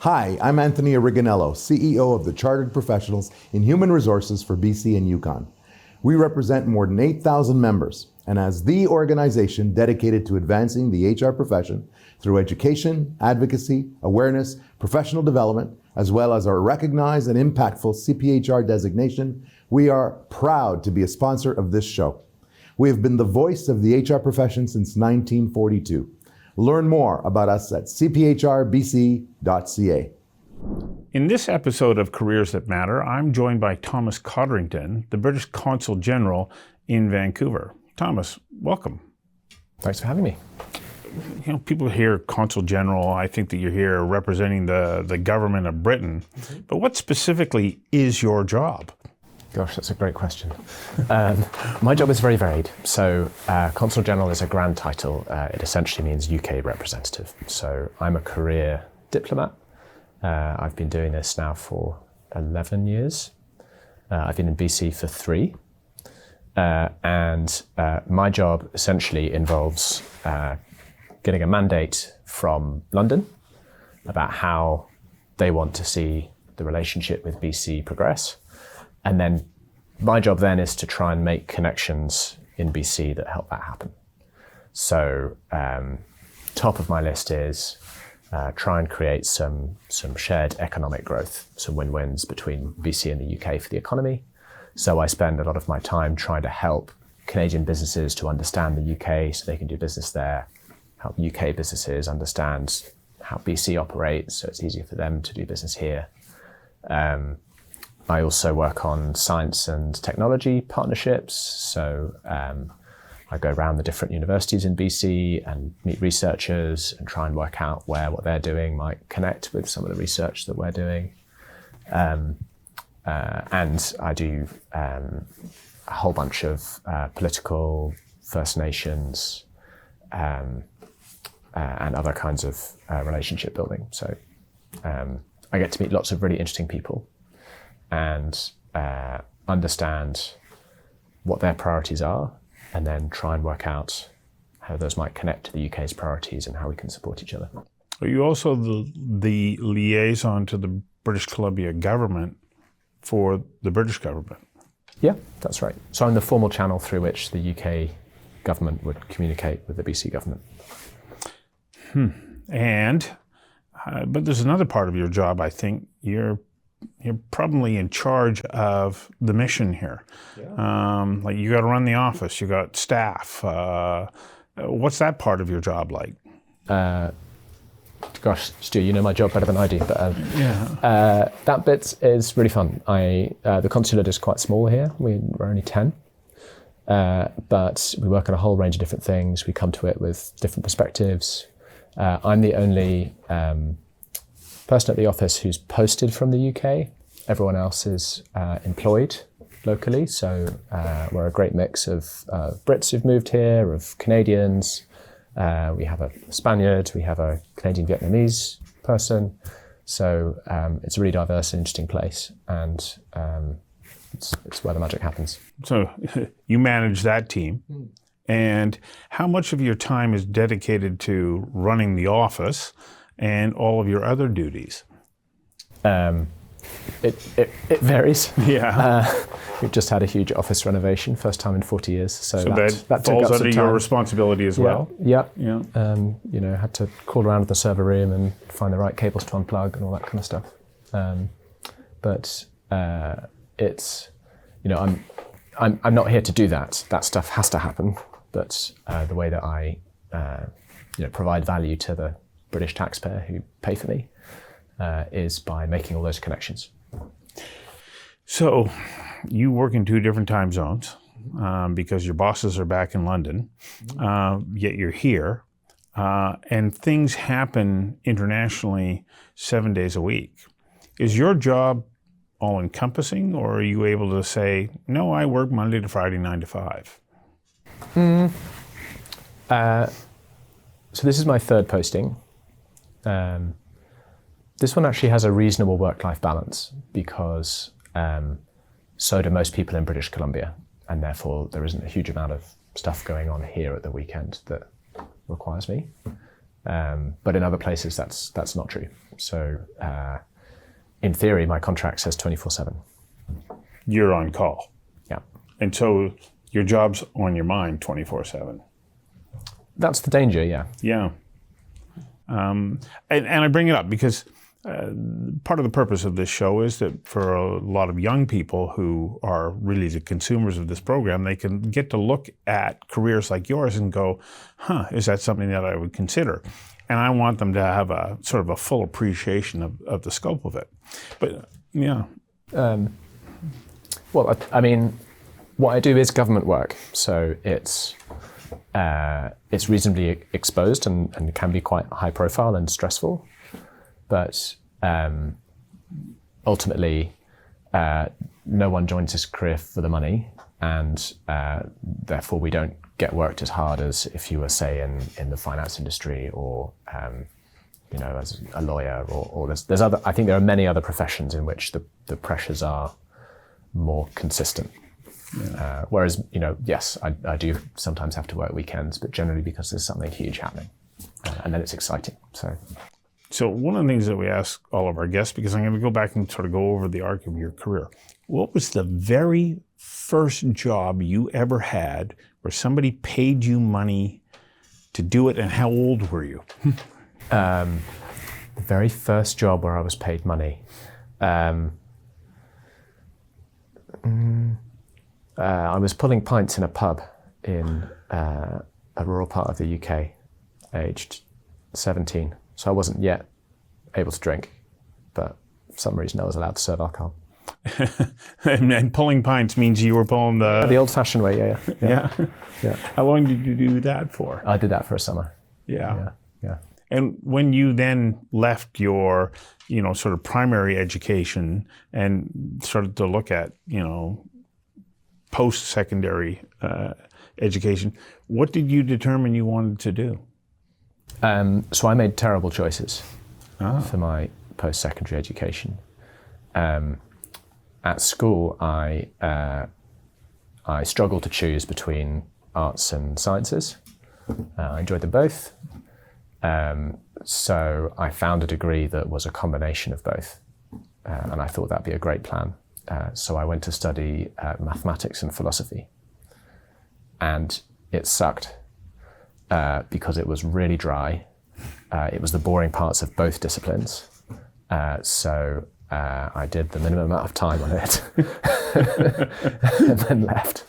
Hi, I'm Anthony Originello, CEO of the Chartered Professionals in Human Resources for BC and Yukon. We represent more than 8,000 members, and as the organization dedicated to advancing the HR profession through education, advocacy, awareness, professional development, as well as our recognized and impactful CPHR designation, we are proud to be a sponsor of this show. We have been the voice of the HR profession since 1942. Learn more about us at cphrbc.ca. In this episode of Careers That Matter, I'm joined by Thomas Codrington, the British consul-general in Vancouver. Thomas, welcome. Thanks for having me. You know, people hear consul-general, I think that you're here representing the government of Britain. Mm-hmm. But what specifically is your job? Gosh, that's a great question. My job is very varied. So Consul General is a grand title. It essentially means UK representative. So I'm a career diplomat. I've been doing this now for 11 years. I've been in BC for 3. And my job essentially involves getting a mandate from London about how they want to see the relationship with BC progress. And then my job then is to try and make connections in BC that help that happen. So top of my list is try and create some shared economic growth, some win-wins between BC and the UK for the economy. So I spend a lot of my time trying to help Canadian businesses to understand the UK so they can do business there, help UK businesses understand how BC operates so it's easier for them to do business here. I also work on science and technology partnerships. So I go around the different universities in BC and meet researchers and try and work out where what they're doing might connect with some of the research that we're doing. And I do a whole bunch of political, First Nations, and other kinds of relationship building. So I get to meet lots of really interesting people and understand what their priorities are, and then try and work out how those might connect to the UK's priorities and how we can support each other. Are you also the liaison to the British Columbia government for the British government? Yeah, that's right. So I'm the formal channel through which the UK government would communicate with the BC government. But there's another part of your job, I think. You're probably in charge of the mission here. Yeah. Like you got to run the office, you got staff. What's that part of your job like? Gosh, Stu, you know my job better than I do. But that bit is really fun. The consulate is quite small here. We're only 10. But we work on a whole range of different things. We come to it with different perspectives. I'm the only person at the office who's posted from the UK. Everyone else is employed locally. So we're a great mix of Brits who've moved here, of Canadians. We have a Spaniard, we have a Canadian Vietnamese person. So it's a really diverse and interesting place. And it's where the magic happens. So you manage that team. And how much of your time is dedicated to running the office and all of your other duties? It varies. Yeah. We've just had a huge office renovation, first time in 40 years. So that falls under your responsibility as well? Yeah. Had to crawl around the server room and find the right cables to unplug and all that kind of stuff. But it's, I'm not here to do that. That stuff has to happen. But the way that I provide value to the British taxpayer who pay for me is by making all those connections. So you work in 2 different time zones because your bosses are back in London, yet you're here, and things happen internationally 7 days a week. Is your job all-encompassing, or are you able to say, no, I work Monday to Friday, 9 to 5? So this is my 3rd posting. This one actually has a reasonable work-life balance because so do most people in British Columbia, and therefore there isn't a huge amount of stuff going on here at the weekend that requires me. But in other places, that's not true. So in theory, my contract says 24/7. You're on call. Yeah. And so your job's on your mind 24/7. That's the danger, yeah. Yeah. And I bring it up because part of the purpose of this show is that for a lot of young people who are really the consumers of this program, they can get to look at careers like yours and go, is that something that I would consider? And I want them to have a sort of a full appreciation of the scope of it. But yeah. Well, I mean, what I do is government work, so it's reasonably exposed and can be quite high profile and stressful. But ultimately, no one joins this career for the money, and therefore we don't get worked as hard as if you were, say, in the finance industry or as a lawyer or there's other. I think there are many other professions in which the pressures are more consistent. Yeah. Whereas, yes, I do sometimes have to work weekends, but generally because there's something huge happening, and then it's exciting. So one of the things that we ask all of our guests, because I'm going to go back and sort of go over the arc of your career, what was the very first job you ever had where somebody paid you money to do it, and how old were you? The very first job where I was paid money. I was pulling pints in a pub in a rural part of the UK, aged 17. So I wasn't yet able to drink, but for some reason I was allowed to serve alcohol. and pulling pints means you were pulling the old-fashioned way, yeah. How long did you do that for? I did that for a summer. Yeah. Yeah. And when you then left your, sort of primary education and started to look at, post-secondary education, what did you determine you wanted to do? So I made terrible choices for my post-secondary education. At school, I struggled to choose between arts and sciences. I enjoyed them both. So I found a degree that was a combination of both. And I thought that'd be a great plan. So I went to study mathematics and philosophy. And it sucked because it was really dry. It was the boring parts of both disciplines. So I did the minimum amount of time on it and then left.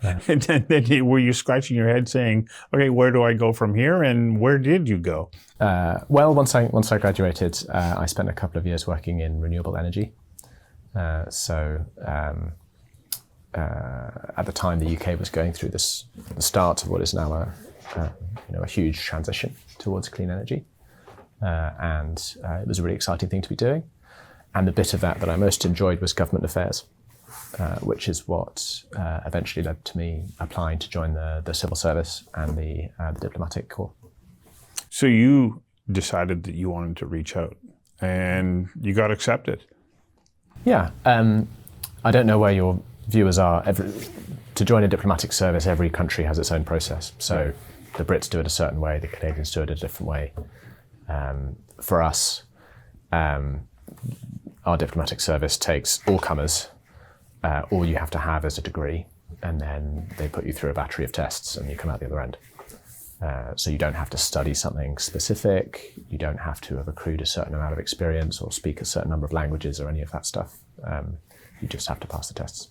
And then were you scratching your head saying, okay, where do I go from here? And where did you go? Well, once I graduated, I spent a couple of years working in renewable energy. At the time, the UK was going through the start of what is now a huge transition towards clean energy. And it was a really exciting thing to be doing. And the bit of that I most enjoyed was government affairs, which is what eventually led to me applying to join the civil service and the diplomatic corps. So you decided that you wanted to reach out, and you got accepted. Yeah. I don't know where your viewers are. To join a diplomatic service, every country has its own process. So the Brits do it a certain way, the Canadians do it a different way. For us, our diplomatic service takes all comers. All you have to have is a degree, and then they put you through a battery of tests and you come out the other end. So you don't have to study something specific, you don't have to have accrued a certain amount of experience or speak a certain number of languages or any of that stuff. You just have to pass the tests.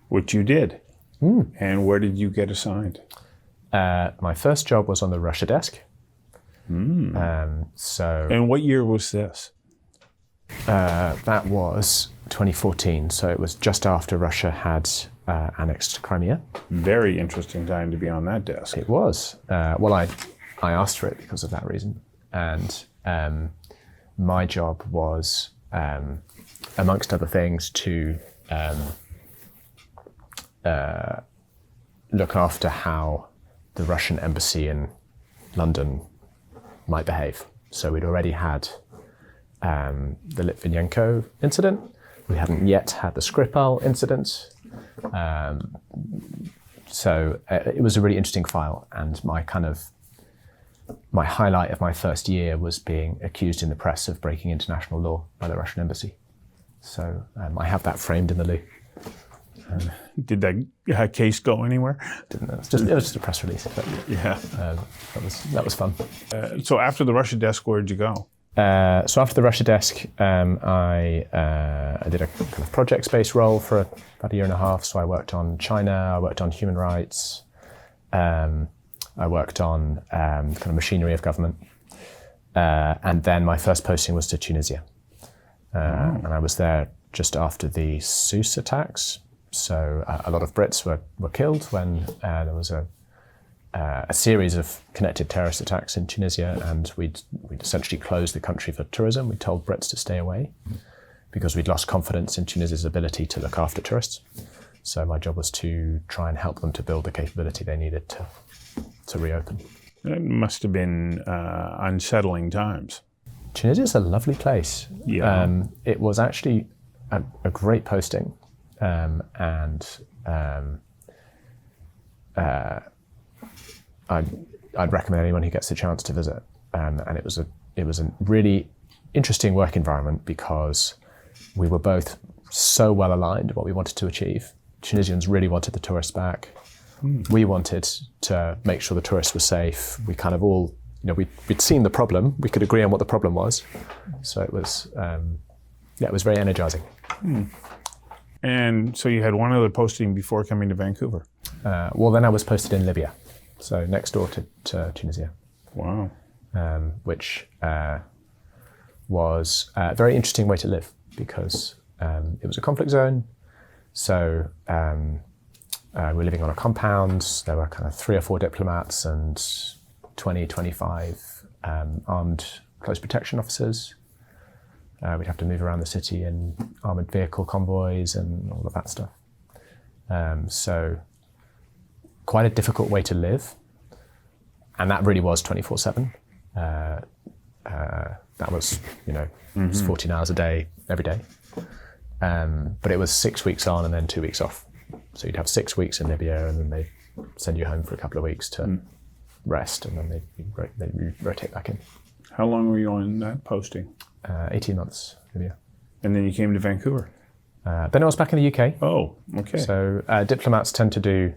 Which you did. And where did you get assigned? My first job was on the Russia desk. And what year was this? That was 2014, so it was just after Russia had annexed Crimea. Very interesting time to be on that desk. It was. Well, I asked for it because of that reason. And my job was, amongst other things, to look after how the Russian embassy in London might behave. So we'd already had the Litvinenko incident. We hadn't yet had the Skripal incident. So it was a really interesting file, and my kind of my highlight of my first year was being accused in the press of breaking international law by the Russian embassy. So I have that framed in the loo. Did that case go anywhere? Didn't know. It was just a press release. But, Yeah. that was fun. So after the Russia desk, where'd you go? So after the Russia desk, I did a kind of project-based role for about a year and a half. So I worked on China, I worked on human rights, I worked on kind of machinery of government, and then my first posting was to Tunisia, and I was there just after the Sousse attacks. So a lot of Brits were killed when there was a series of connected terrorist attacks in Tunisia, and we'd essentially closed the country for tourism. We told Brits to stay away because we'd lost confidence in Tunisia's ability to look after tourists. So my job was to try and help them to build the capability they needed to reopen. It must have been unsettling times. Tunisia is a lovely place. Yeah. It was actually a great posting, I'd recommend anyone who gets the chance to visit. And it was a really interesting work environment because we were both so well aligned in what we wanted to achieve. Tunisians really wanted the tourists back. We wanted to make sure the tourists were safe. We kind of all, we'd seen the problem. We could agree on what the problem was. So it was very energizing. And so you had one other posting before coming to Vancouver. Well, then I was posted in Libya, so next door to Tunisia. Wow. Which was a very interesting way to live because it was a conflict zone. So we were living on a compound. There were kind of 3 or 4 diplomats and 20, 25 armed close protection officers. We'd have to move around the city in armoured vehicle convoys and all of that stuff. So quite a difficult way to live. And that really was 24/7. That was, it was 14 hours a day, every day. But it was 6 weeks on and then 2 weeks off. So you'd have 6 weeks in Libya and then they'd send you home for a couple of weeks to rest and then they'd rotate back in. How long were you on that posting? 18 months, Libya. And then you came to Vancouver? Then I was back in the UK. Oh, okay. So diplomats tend to do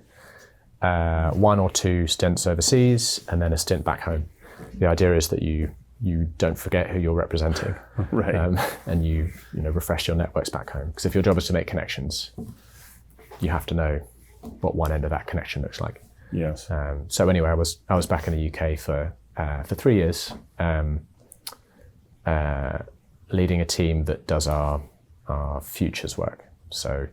1 or 2 stints overseas and then a stint back home. The idea is that you don't forget who you're representing, Right. And you refresh your networks back home. Because if your job is to make connections, you have to know what one end of that connection looks like. Yes. So anyway, I was back in the UK for 3 years, leading a team that does our futures work. So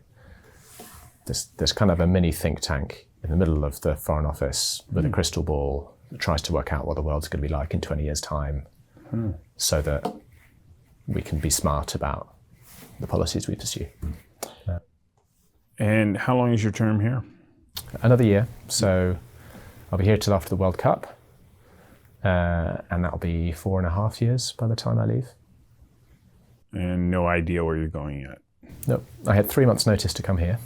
there's kind of a mini think tank in the middle of the Foreign Office with a crystal ball that tries to work out what the world's going to be like in 20 years' time so that we can be smart about the policies we pursue. And how long is your term here? Another year. So I'll be here till after the World Cup. And that'll be 4.5 years by the time I leave. And no idea where you're going yet? No, I had 3 months' notice to come here.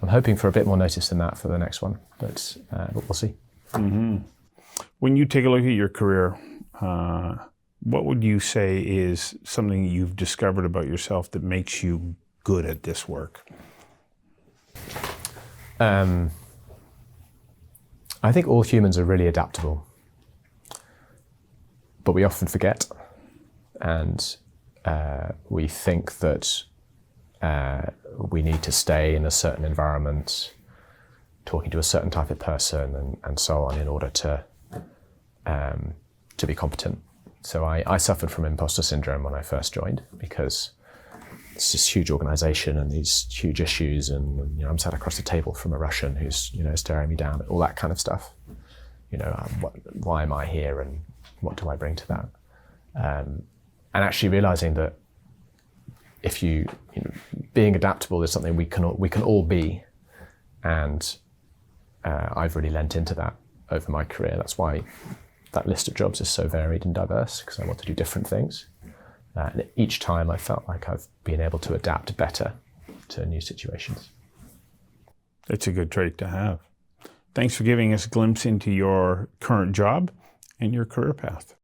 I'm hoping for a bit more notice than that for the next one, but we'll see. Mm-hmm. When you take a look at your career, what would you say is something you've discovered about yourself that makes you good at this work? I think all humans are really adaptable, but we often forget, and we think that we need to stay in a certain environment, talking to a certain type of person, and so on, in order to be competent. So I suffered from imposter syndrome when I first joined because it's this huge organization and these huge issues, and I'm sat across the table from a Russian who's staring me down, all that kind of stuff. Why am I here, and what do I bring to that? And actually realizing that if being adaptable is something we can all be, and I've really lent into that over my career. That's why that list of jobs is so varied and diverse, because I want to do different things. And each time I felt like I've been able to adapt better to new situations. It's a good trait to have. Thanks for giving us a glimpse into your current job and your career path.